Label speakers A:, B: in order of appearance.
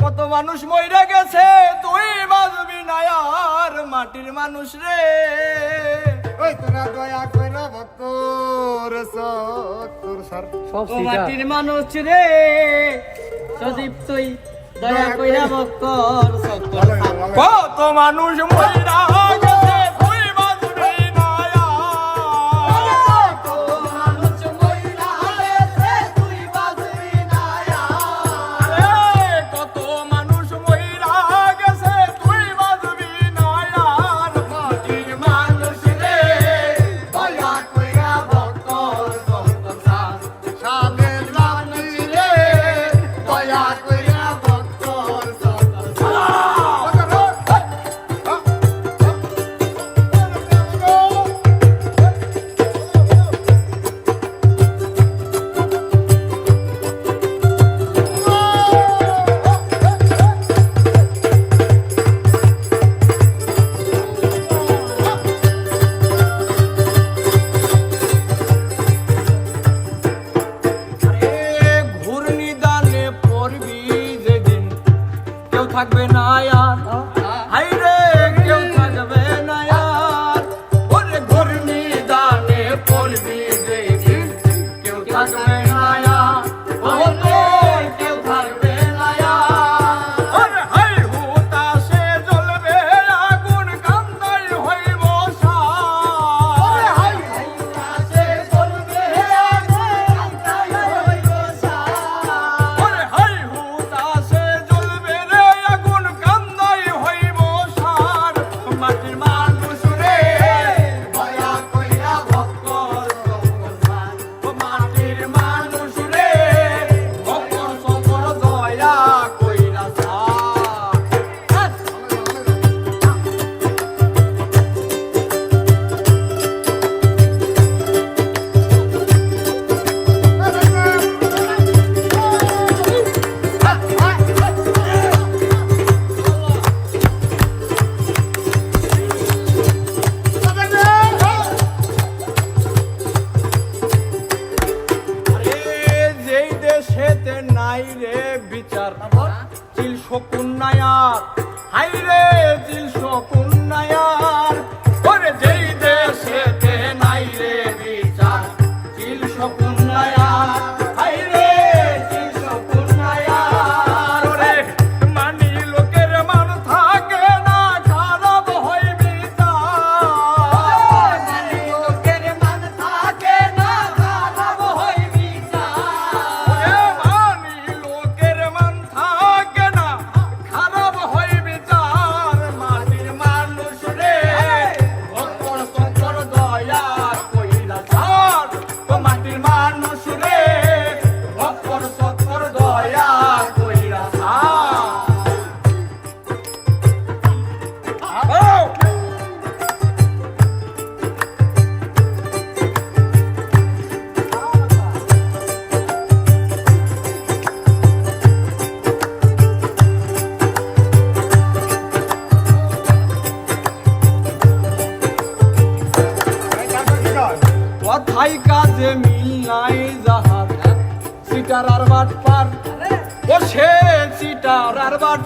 A: কত মানুষ মইরা গেছে তুই বাজবি না আর মাটির মানুষ রে।
B: ওই তোরা দয়া কইরা ভক্তর সত্তর সার
C: ও মাটির মানুষ রে সজীব তুই দয়া কইরা বক্কর সত্তর
A: কত মানুষ মইরা গেছে তুই বাজবি না আর।
C: কত মানুষ মইরা গেছে তুই বাজবি না
A: আরে কত মানুষ মইরা গেছে তুই বাজবি না আর মাটির মানুষ রে।
B: দয়া কইরা ভক্তর সত্তর সার সাদের রানী রে দয়া কইরা ভক্তর সত্তর
A: ঘূর্ণি দানে পড়বি যেদিন কেউ থাকবে না আর। হাই রে কেউ থাকবে না আর। ওরে ঘূর্ণি দানে পড়বি যেদিন কেউ থাকবে না আর। ওরে কেউ থাকবে না আর। ওরে হাই হুতাশে জ্বলবে আগুন কান্দাই হইব সার।
C: ওরে হাই হুতাশে জ্বলবে আগুন কান্দাই হইব সার।
A: ওরে হাই হুতাশে জ্বলবে রে আগুন কান্দাই হইব সার। মাটির মানুষ রে
B: দয়া কইরা ভক্তর সত্তর সার
A: ও মাটির মানুষ রে ভক্তর সকল দয়া কইরা সার। আরে যেই দেশেতে নাই রে বিচার চিল শকুন নায়ার। হাই রে চিল শকুন নায়ার। ওরে যেই দেশেতে নাই রে বিচার চিল শকুন নায়ার। হাই রে চিল শকুন নায়ার। ওরে মানি লোকের মান থাকে না খারাপ হয় বিচার।
C: মানি লোকের মান থাকে না খারাপ হইবি
A: ওরে মানি লোকের মান থাকে না খারাপ হয় বিচার। মাটির মানুষ রে ভক্তর সকল দয়া কইরা সার। ও মাটির মানুষ রে ভক্তর সকল দয়া কইরা সার। কথাই কাজে মিল নাই যাহার সিটার আর বাট পার। ও সে সিটার আর বাট